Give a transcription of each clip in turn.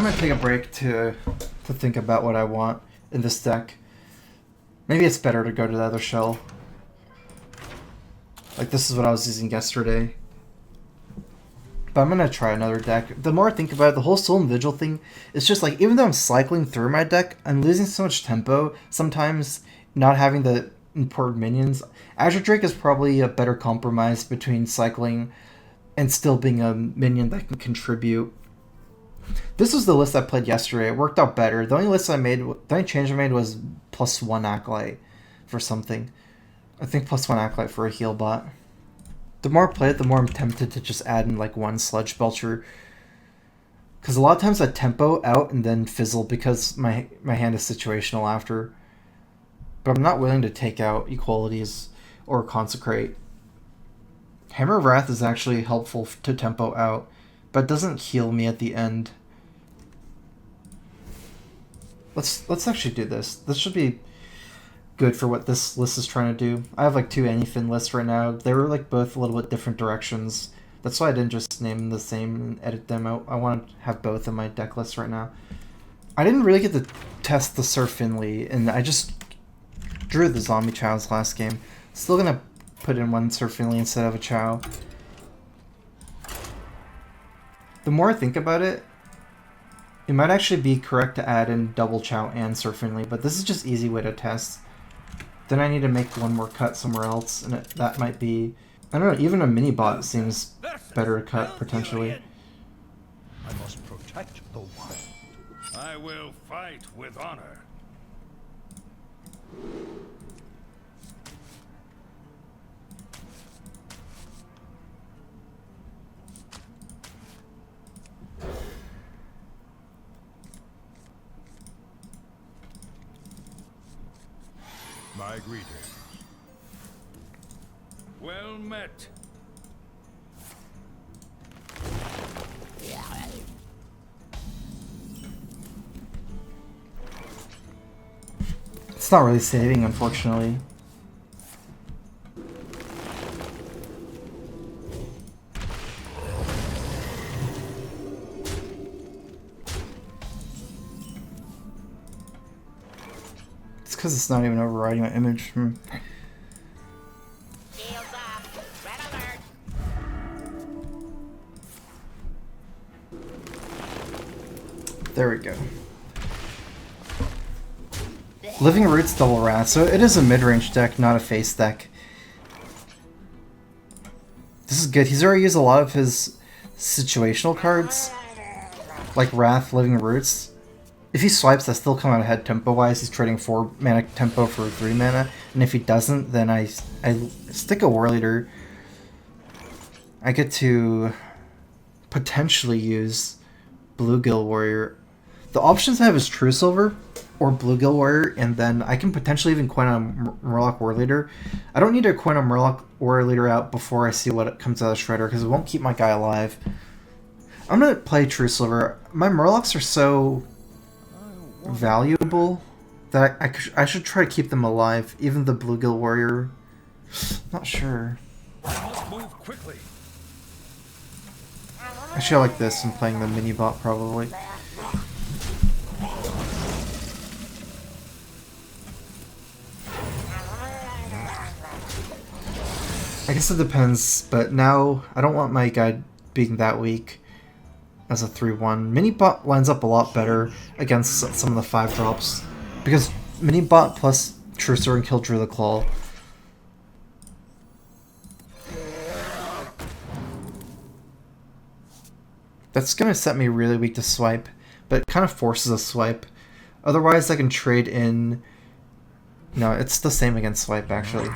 I'm gonna take a break to think about what I want in this deck. Maybe it's better to go to the other shell. Like, this is what I was using yesterday. But I'm gonna try another deck. The more I think about it, the whole Soul and Vigil thing, it's just like, even though I'm cycling through my deck, I'm losing so much tempo. Sometimes not having the important minions. Azure Drake is probably a better compromise between cycling and still being a minion that can contribute. This was the list I played yesterday. It worked out better. The only change I made was +1 Acolyte for something. I think +1 Acolyte for a heal bot. The more I play it, the more I'm tempted to just add in like one Sludge Belcher. Because a lot of times I tempo out and then fizzle because my hand is situational after. But I'm not willing to take out Equalities or Consecrate. Hammer of Wrath is actually helpful to tempo out, but it doesn't heal me at the end. Let's actually do this. This should be good for what this list is trying to do. I have like 2 anything lists right now. They were like both a little bit different directions. That's why I didn't just name them the same and edit them out. I want to have both in my deck list right now. I didn't really get to test the Sir Finley, and I just drew the Zombie Chows last game. Still gonna put in one Sir Finley instead of a Chow. The more I think about it, it might actually be correct to add in double Chow and Sir Finley, but this is just easy way to test. Then I need to make one more cut somewhere else, and that might be... I don't know, even a mini bot seems better to cut, potentially. I must protect the wild. I will fight with honor. My greetings. Well met. It's not really saving, unfortunately. It's because it's not even overriding my image. There we go. Living Roots double Wrath, so it is a mid-range deck, not a face deck. This is good. He's already used a lot of his situational cards, like Wrath, Living Roots. If he swipes, I still come out ahead tempo-wise. He's trading 4 mana tempo for 3 mana, and if he doesn't, then I stick a War Leader. I get to potentially use Bluegill Warrior. The options I have is True Silver or Bluegill Warrior, and then I can potentially even coin on Murloc War Leader. I don't need to coin a Murloc War Leader out before I see what comes out of Shredder, because it won't keep my guy alive. I'm going to play True Silver. My Murlocs are so valuable that I should try to keep them alive, even the Bluegill Warrior. Not sure. Move quickly. Actually, I like this. I'm playing the mini bot probably. I guess it depends, but now I don't want my guy being that weak as a 3-1. Mini bot lines up a lot better against some of the 5 drops because mini bot plus True Sword and kill Druid Claw. That's gonna set me really weak to swipe, but it kind of forces a swipe. Otherwise, I can trade in. No, it's the same against swipe actually.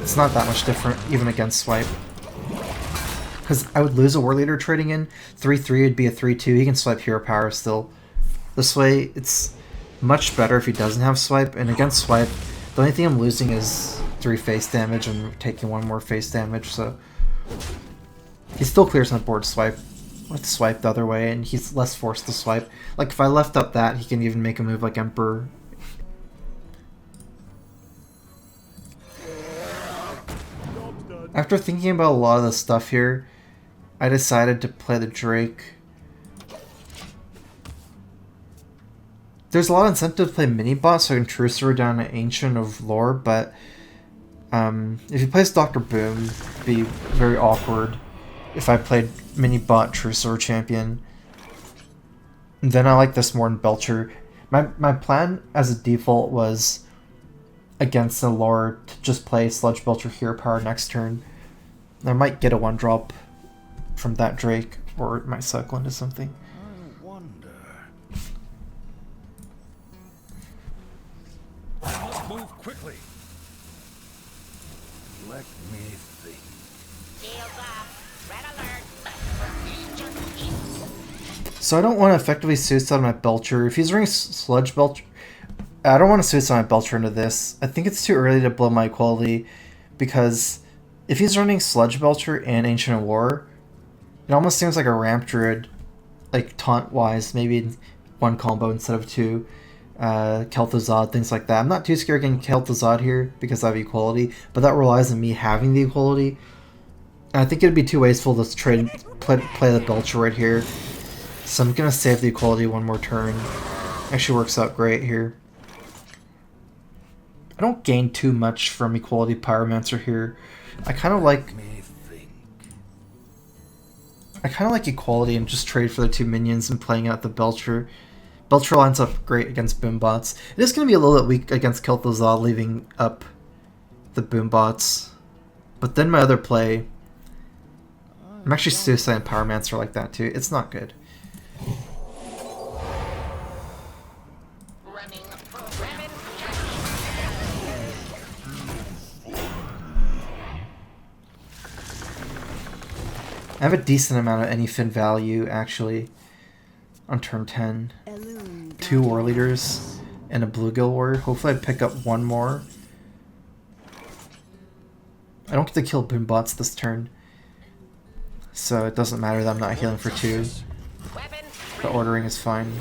It's not that much different even against swipe. Because I would lose a War Leader trading in. 3-3 would be a 3-2. He can swipe Hero Power still. This way, it's much better if he doesn't have swipe. And against swipe, the only thing I'm losing is 3 face damage and taking 1 more face damage. So he still clears my board swipe. Let's swipe the other way, and he's less forced to swipe. Like if I left up that, he can even make a move like Emperor. After thinking about a lot of the stuff here, I decided to play the Drake. there's a lot of incentive to play mini bot, so I can true server down an Ancient of Lore, but if he plays Dr. Boom, it'd be very awkward if I played mini bot true server champion. And then I like this more than Belcher. My plan as a default was against the lore to just play Sludge Belcher Hero Power next turn. I might get a 1-drop from that Drake, or it might cycle into something. I wonder. Move quickly. Let me think. So I don't want to effectively suicide my Belcher. If he's running Sludge Belcher, I don't want to suicide my Belcher into this. I think it's too early to blow my equality, because if he's running Sludge Belcher and Ancient of War, it almost seems like a ramp druid, like taunt-wise, maybe one combo instead of two. Kel'Thuzad, things like that. I'm not too scared getting Kel'Thuzad here because I have equality, but that relies on me having the equality. And I think it'd be too wasteful to play the Belcher right here. So I'm going to save the equality one more turn. Actually works out great here. I don't gain too much from equality Pyromancer here. I kind of like equality and just trade for the 2 minions and playing out the Belcher. Belcher lines up great against Boombots. It is going to be a little bit weak against Kel'Thuzad, leaving up the Boombots. But then my other play, I'm actually suiciding Pyromancer like that too. It's not good. I have a decent amount of any fin value actually on turn 10. 2 War Leaders and a Bluegill Warrior. Hopefully I pick up one more. I don't get to kill Boombots this turn, so it doesn't matter that I'm not healing for 2. The ordering is fine.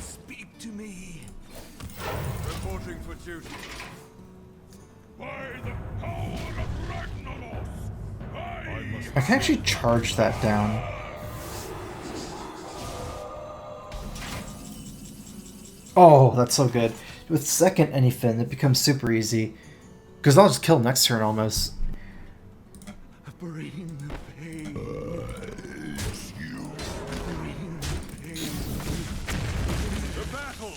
Speak to me. Reporting for duty. By the power of Ragnaros, I can actually charge that down. Oh, that's so good. With second any fin, it becomes super easy. Because I'll just kill next turn almost. bring the pain. Bring the pain. The battle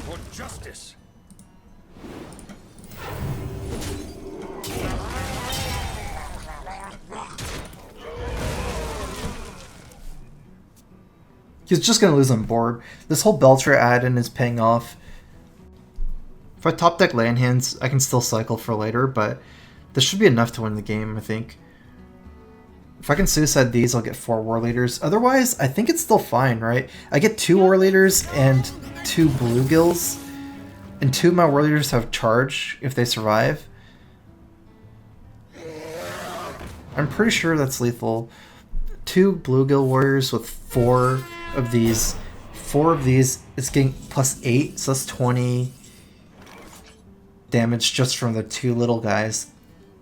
for justice. He's just going to lose on board. This whole Belcher add-in is paying off. If I top deck land hands, I can still cycle for later, but this should be enough to win the game, I think. If I can suicide these, I'll get 4 War Leaders. Otherwise, I think it's still fine, right? I get 2 War Leaders and 2 Bluegills, and 2 of my War Leaders have charge if they survive. I'm pretty sure that's lethal. 2 Bluegill Warriors with 4 of these. 4 of these is getting plus 8, so that's 20 damage just from the 2 little guys.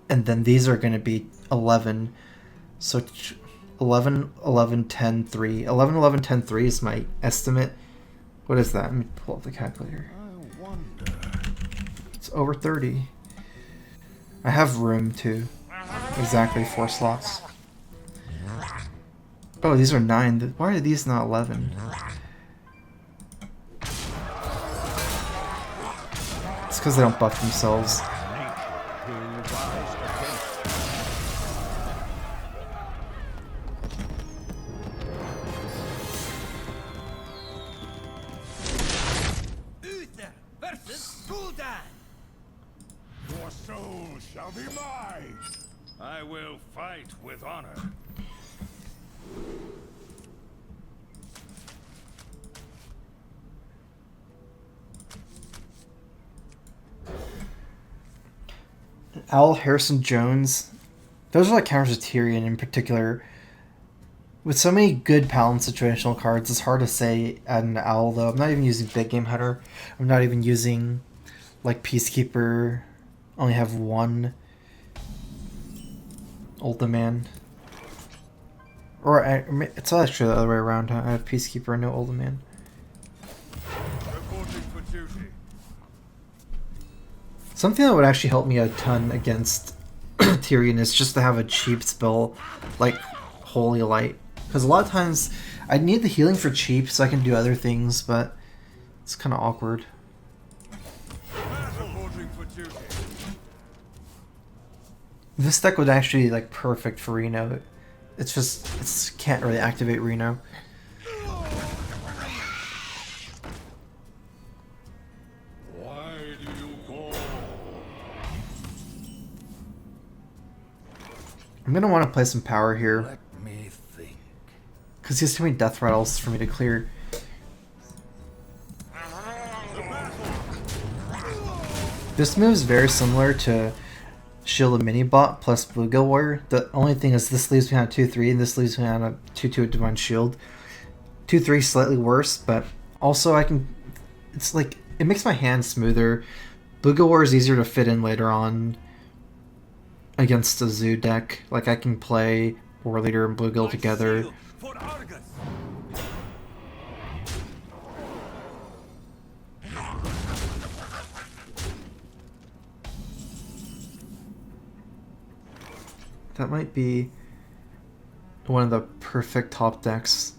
And then these are going to be 11. So 11, 11, 10, 3. 11, 11, 10, 3 is my estimate. What is that? Let me pull up the calculator. I wonder. It's over 30. I have room too. Exactly 4 slots. Oh, these are 9. Why are these not 11? It's because they don't buff themselves. Your soul shall be mine. I will fight with honor. Owl, Harrison Jones. Those are like counters to Tyrion in particular. With so many good Paladin situational cards, it's hard to say add an Owl though. I'm not even using Big Game Hunter. I'm not even using like Peacekeeper. Only have one Old Demand. Or it's actually the other way around. Huh? I have Peacekeeper and no Old Demand. Reporting for duty. Something that would actually help me a ton against Tyrion is just to have a cheap spell like Holy Light. Because a lot of times I need the healing for cheap so I can do other things, but it's kind of awkward. Reporting for duty. This deck would actually like perfect for Reno. It's just can't really activate Reno. Why do you call? I'm gonna want to play some power here Let me think. because he has too many death rattles for me to clear. This move is very similar to Shield of Minibot plus Bluegill Warrior. The only thing is this leaves me on a 2-3 and this leaves me on a 2-2 Divine Shield. 2-3 slightly worse, but also I can... It's like... It makes my hand smoother. Bluegill Warrior is easier to fit in later on against a Zoo deck. Like I can play War Leader and Bluegill together. That might be one of the perfect top decks.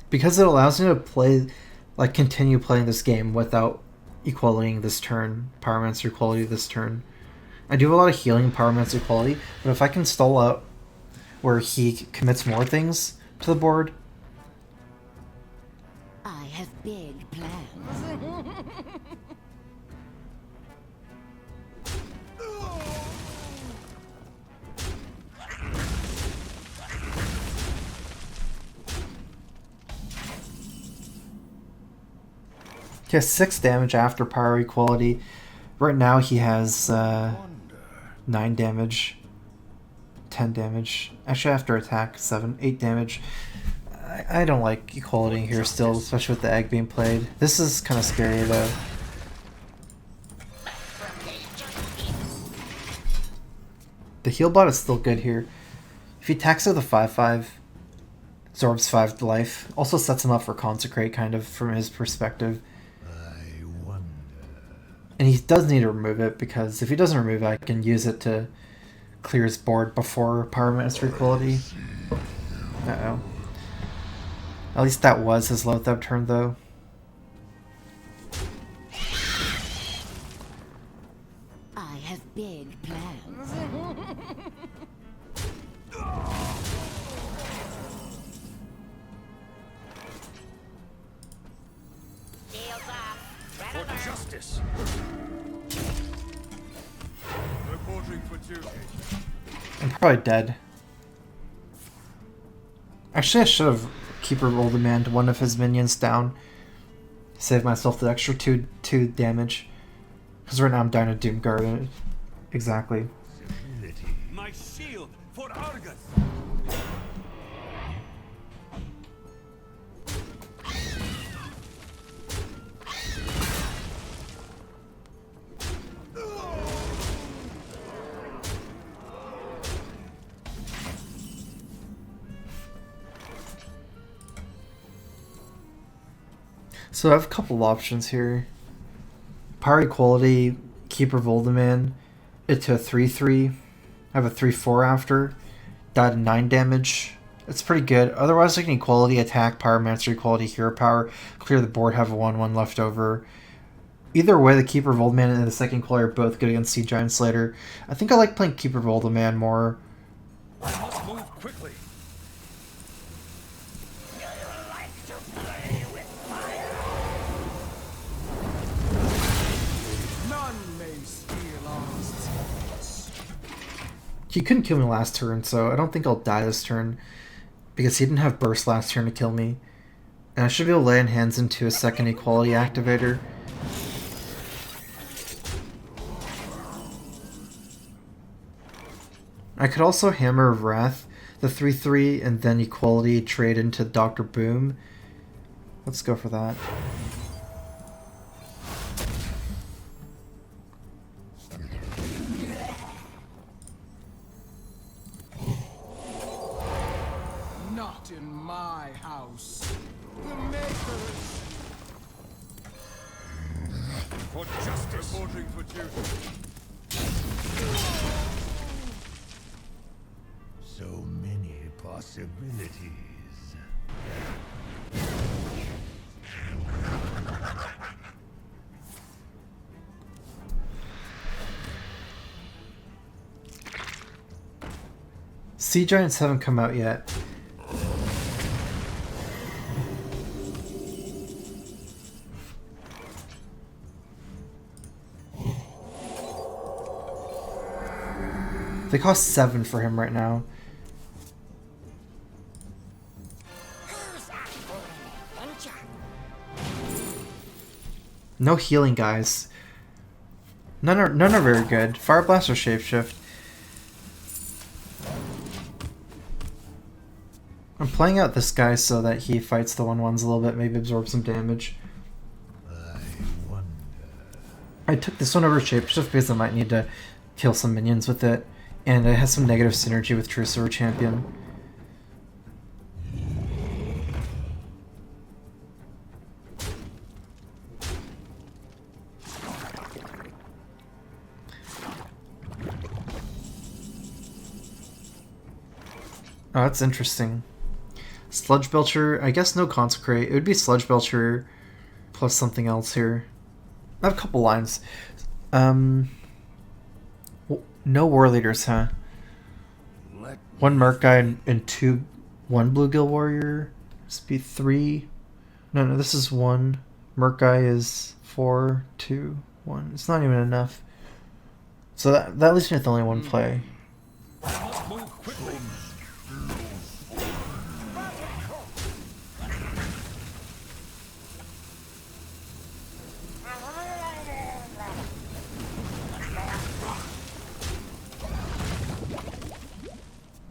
Because it allows me to play, like continue playing this game without equaling this turn, Pyromancer equality this turn. I do have a lot of healing Pyromancer equality, but if I can stall out where he commits more things to the board, I have big plans. he has 6 damage after Pyro equality. Right now he has 9 damage, 10 damage. Actually after attack, 8 damage. I don't like equality here still, especially with the egg being played. This is kind of scary though. The heal bot is still good here. If he attacks with a 5-5, absorbs 5 life. Also sets him up for Consecrate kind of from his perspective. I wonder. And he does need to remove it because if he doesn't remove it, I can use it to clear his board before Pyromancer equality. Uh-oh. At least that was his Loatheb turn, though. I have big plans. For justice. Reporting for duty. I'm probably dead. Actually, I should have Keeper of Old Demand one of his minions down. Save myself the extra 2 damage. Because right now I'm down to Doomguard. Exactly. My shield for Argus. So I have a couple options here. Power Equality, Keeper of Old Demand, it to a 3-3. I have a 3-4 after. Died 9 damage. It's pretty good. Otherwise I can Equality, attack, Pyromancer Equality, Hero Power, clear the board, have a 1-1 left over. Either way, the Keeper of Old Man and the second Equality are both good against Sea Giant Slayer. I think I like playing Keeper of Old Man more. I must move quickly. He couldn't kill me last turn, so I don't think I'll die this turn. Because he didn't have Burst last turn to kill me. And I should be able to lay in hands into a second Equality activator. I could also Hammer of Wrath the 3/3 and then equality trade into Dr. Boom. Let's go for that. Not in my house. The makers. For justice. Reporting for duty. So many possibilities. Sea Giants haven't come out yet. They cost 7 for him right now. No healing, guys. None are very good. Fire Blast or Shapeshift. I'm playing out this guy so that he fights the 1/1s a little bit, maybe absorb some damage. I took this one over Shapeshift because I might need to kill some minions with it, and it has some negative synergy with True Silver Champion. Oh, that's interesting. Sludge Belcher, I guess no Consecrate. It would be Sludge Belcher plus something else here. I have a couple lines. No War Leaders, huh? One Merc guy and 2 1 Bluegill Warrior. This be 3. No, this is 1. Merc guy is 4, 2, 1. It's not even enough. So that leaves me with only one play. Move quickly.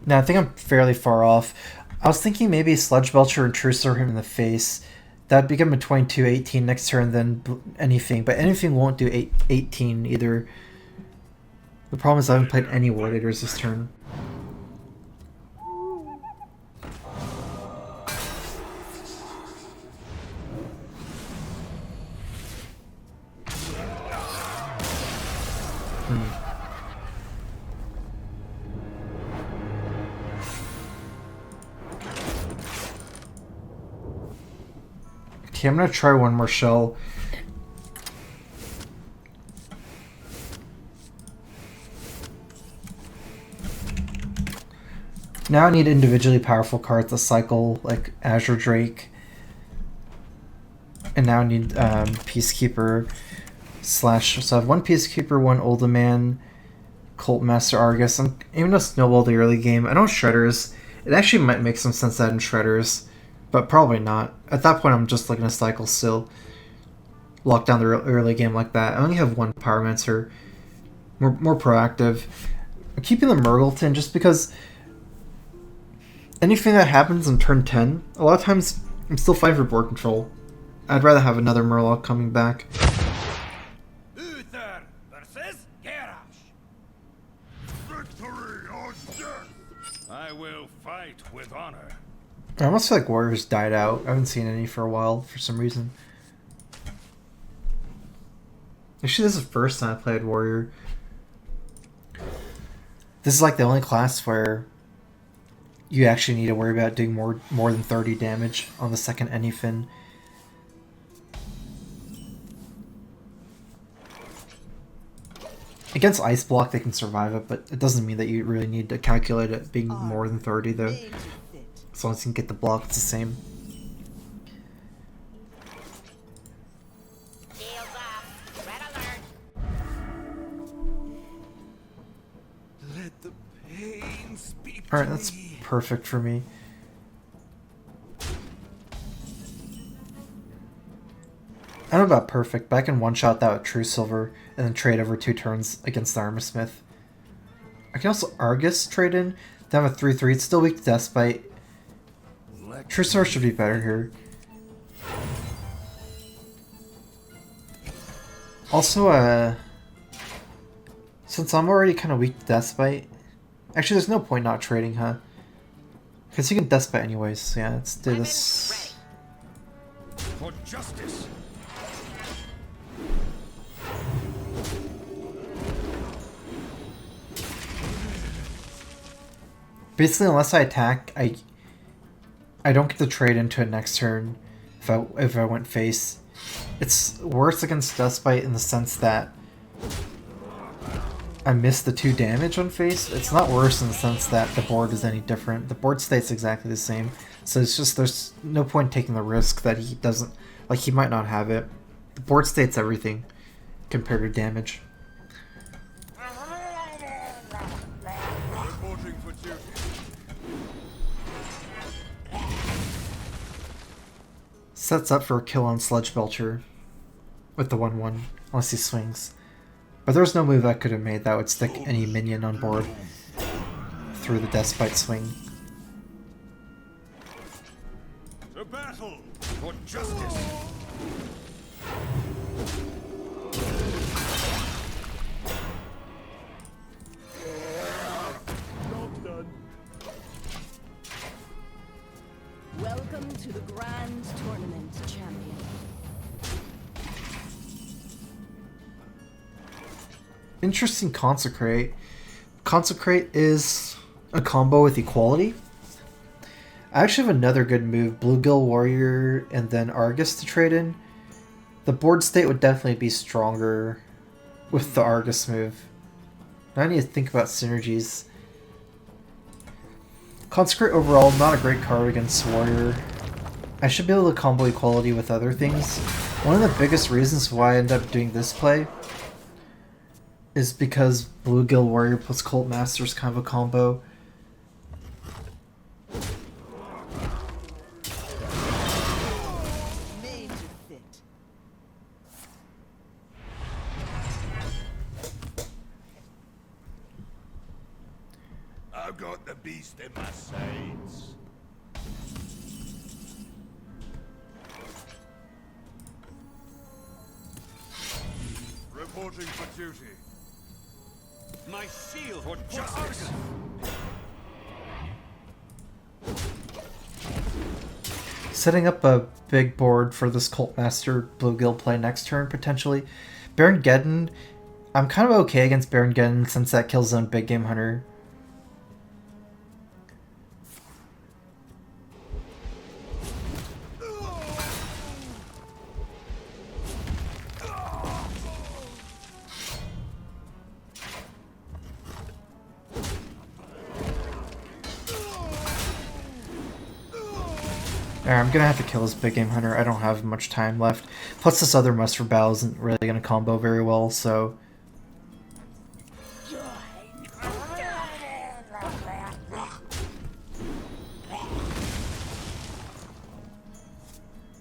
Now, I think I'm fairly far off. I was thinking maybe Sludge Belcher and True Silver him in the face. That'd become a 22-18 next turn, then anything. But anything won't do 18 either. The problem is I haven't played any War Leaders this turn. Okay, I'm gonna try one more shell. Now I need individually powerful cards to cycle, like Azure Drake. And now I need Peacekeeper slash... So I have 1 Peacekeeper, 1 Oldaman, Cult Master Argus. I'm aiming to snowball the early game. I don't Shredders. It actually might make some sense to add in Shredders, but probably not. At that point, I'm just looking to cycle still. Lock down the early game like that. I only have 1 Pyromancer. More proactive. I'm keeping the Mrglglglgl just because anything that happens in turn 10, a lot of times I'm still fighting for board control. I'd rather have another Murloc coming back. Uther versus Garrosh. Victory or death. I will fight with honor. I almost feel like Warriors died out. I haven't seen any for a while for some reason. Actually, this is the first time I played Warrior. This is like the only class where you actually need to worry about doing more than 30 damage on the second anyfin. Against Ice Block, they can survive it, but it doesn't mean that you really need to calculate it being more than 30, though. As long as you can get the block, it's the same. Let the pain speak. Alright, that's perfect for me. I don't know about perfect, but I can one-shot that with True Silver and then trade over 2 turns against the Armor Smith. I can also Argus trade in. Down a 3/3. It's still weak to Deathbite. True Source should be better here. Also, since I'm already kind of weak to Deathbite, actually there's no point not trading, huh? Because you can Deathbite anyways, so yeah, let's do this. For justice. Basically, unless I attack, I don't get to trade into it next turn if I went face. It's worse against Deathbite in the sense that I missed the 2 damage on face. It's not worse in the sense that the board is any different. The board stays exactly the same. So it's just there's no point taking the risk that he doesn't, like he might not have it. The board states everything compared to damage. Reporting for duty. Sets up for a kill on Sludge Belcher with the 1/1, unless he swings. But there's no move I could have made that would stick any minion on board through the Deathbite swing. To battle for justice. Job done. Welcome to the Grand Tournament, champion. Interesting Consecrate. Consecrate is a combo with Equality. I actually have another good move, Bluegill Warrior and then Argus to trade in. The board state would definitely be stronger with the Argus move. Now I need to think about synergies. Consecrate overall, not a great card against Warrior. I should be able to combo Equality with other things. One of the biggest reasons why I end up doing this play is because Bluegill Warrior plus Cult Master is kind of a combo. Made to fit. I've got the beast in my sights. Reporting for duty. My shield for justice. Setting up a big board for this Cult Master Bluegill play next turn, potentially. Baron Geddon, I'm kind of okay against Baron Geddon since that kills zone Big Game Hunter. Alright, I'm gonna have to kill this Big Game Hunter. I don't have much time left. Plus this other Muster Battle isn't really gonna combo very well, so...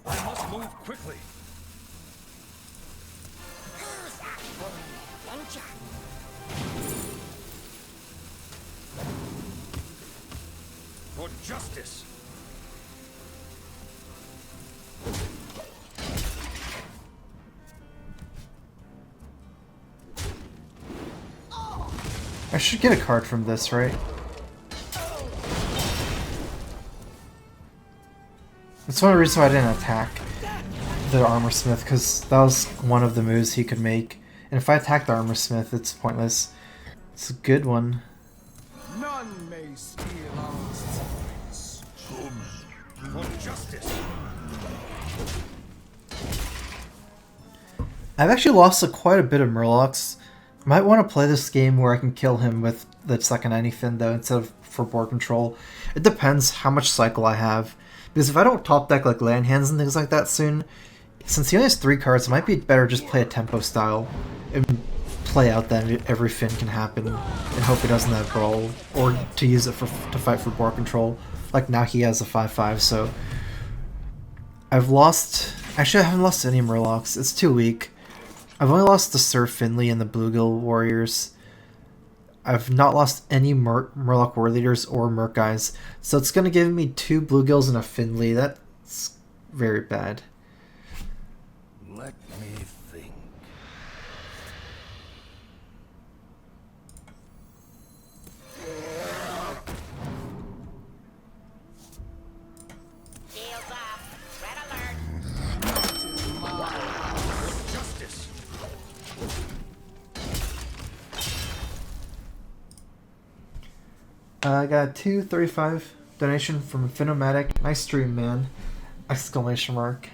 I must move quickly. For justice. I should get a card from this, right? That's one of the reasons why I didn't attack the Armor Smith, because that was one of the moves he could make. And if I attack the Armor Smith, it's pointless. It's a good one. None may steal our souls. For justice. I've actually lost quite a bit of Murlocs. Might want to play this game where I can kill him with the second anything though, instead of for board control. It depends how much cycle I have. Because if I don't top deck like land hands and things like that soon, since he only has 3 cards, it might be better just play a tempo style and play out that every fin can happen and hope he doesn't have brawl, or to use it to fight for board control. Like now he has a 5/5, so I've lost. Actually, I haven't lost any Murlocs. It's too weak. I've only lost the Sir Finley and the Bluegill Warriors. I've not lost any Murloc War Leaders or Merc guys, so it's going to give me 2 Bluegills and a Finley. That's very bad. Let me think. Shields up. Red alert. Justice. I got 235 donation from Phenomatic. Nice stream, man! Exclamation mark.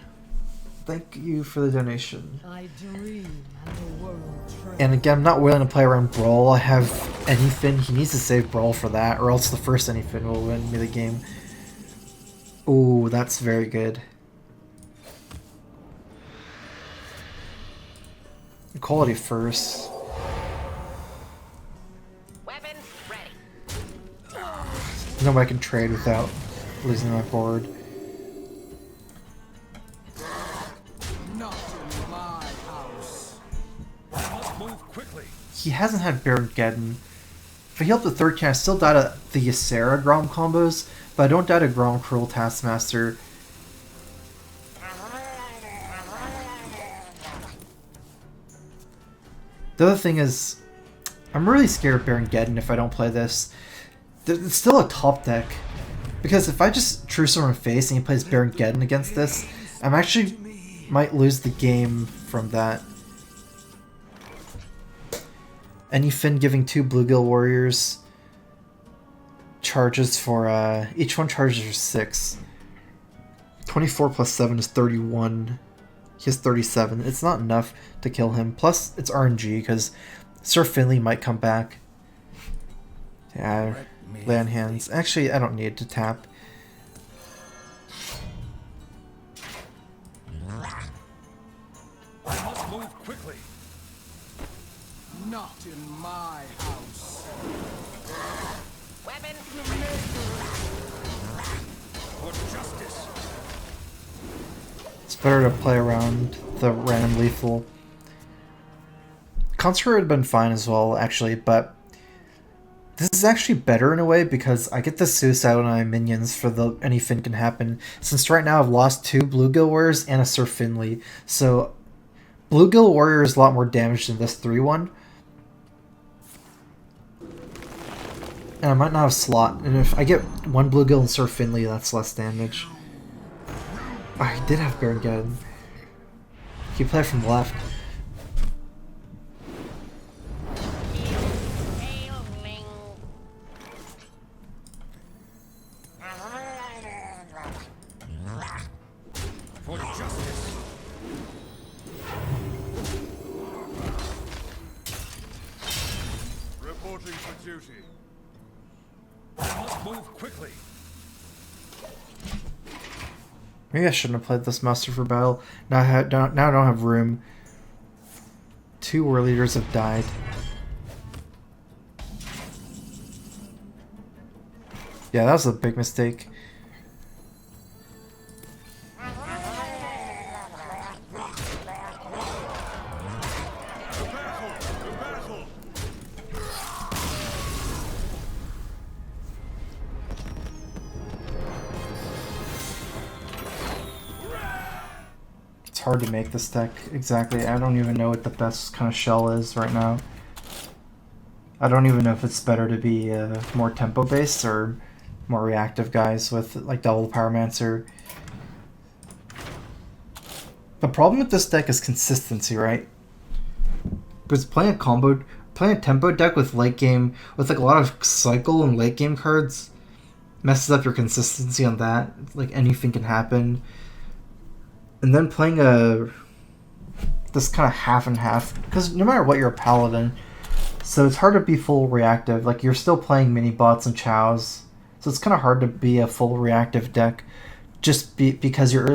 Thank you for the donation. I dream and the world trembles. And again, I'm not willing to play around Brawl. I have Anyfin. He needs to save Brawl for that, or else the first Anyfin will win me the game. Ooh, that's very good. Quality first. Weapons ready. Nobody can trade without losing my board. Not in my house. Move quickly. He hasn't had Mrglglglgl. If I heal up the 3rd can, I still die to the Ysera Grom combos, but I don't die to Grom Cruel Taskmaster. The other thing is, I'm really scared of Mrglglglgl if I don't play this. It's still a top deck. Because if I just True Storm face and he plays Mrglglglgl against this, I'm actually might lose the game from that. Anyfin giving 2 Bluegill Warriors charges for, each one charges for 6. 24 plus 7 is 31. He has 37. It's not enough to kill him. Plus, it's RNG, because Sir Finley might come back. Yeah, land hands. Actually, I don't need to tap. I must move quickly. Not in my house. Weapons For justice. It's better to play around the random lethal. Concert would have been fine as well, actually, but this is actually better in a way because I get the suicide on my minions for the Anyfin can happen. Since right now I've lost 2 Bluegill Warriors and a Sir Finley, so Bluegill Warrior is a lot more damage than this 3-1. And I might not have slot, and if I get 1 Bluegill and Sir Finley, that's less damage. Oh, he did have Mrglglglgl. He played from left. ailing. For justice. Reporting for duty. I must move quickly. Maybe I shouldn't have played this Master for Battle. Now I don't have room. 2 War Leaders have died. Yeah, that was a big mistake. It's hard to make this deck exactly. I don't even know what the best kind of shell is right now. I don't even know if it's better to be more tempo based or more reactive guys with like double Pyromancer. The problem with this deck is consistency, right? Because playing a tempo deck with late game with like a lot of cycle and late game cards messes up your consistency on that. Like anything can happen. And then playing this kind of half and half, because no matter what, you're a paladin, so it's hard to be full reactive. Like you're still playing mini bots and chows, so it's kind of hard to be a full reactive deck, just because your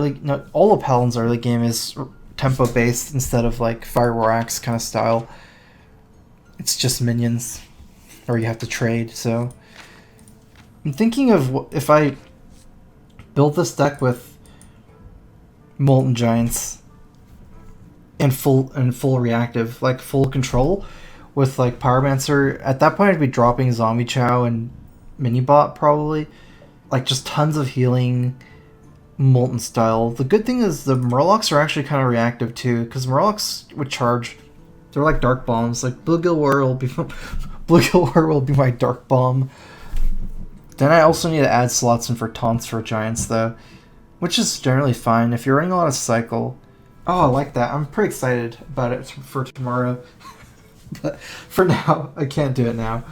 all the paladins early game is tempo based instead of like Fire War Axe kind of style. It's just minions, or you have to trade. So I'm thinking of if I build this deck with Molten Giants and full reactive, like full control, with like Pyromancer. At that point, I'd be dropping Zombie Chow and Minibot probably. Like just tons of healing, Molten Style. The good thing is the Murlocs are actually kind of reactive too, because Murlocs would charge. They're like Dark Bombs. Like Bluegill War will be Bluegill War will be my Dark Bomb. Then I also need to add slots in for taunts for Giants though, which is generally fine if you're running a lot of Cycle. Oh, I like that. I'm pretty excited about it for tomorrow. But for now, I can't do it now.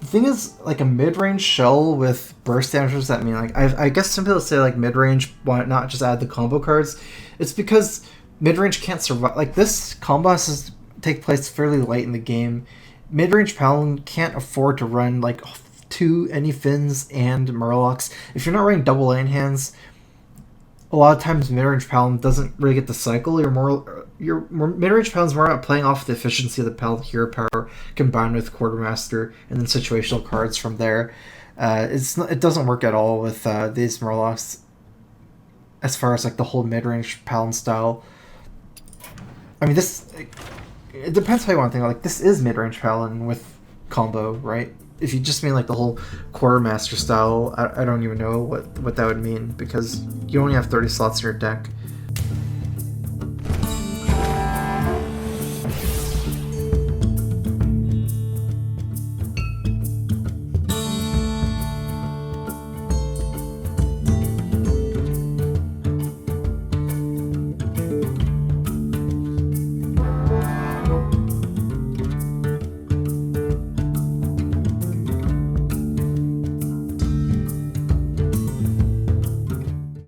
The thing is, like a mid-range shell with burst damage, what does that mean? Like, I guess some people say like mid-range, why not just add the combo cards? It's because mid-range can't survive. Like this combo has to take place fairly late in the game. Mid-range Paladin can't afford to run like 2 any Finns and Murlocs. If you're not running double lane hands, a lot of times mid-range Paladin doesn't really get the cycle. Your mid-range Paladin's more about playing off the efficiency of the Paladin hero power combined with Quartermaster and then situational cards from there. It doesn't work at all with these Murlocs as far as like the whole mid-range Paladin style. I mean, it depends how you want to think. Like this is mid-range Paladin with combo, right? If you just mean like the whole Quartermaster style, I don't even know what that would mean because you only have 30 slots in your deck.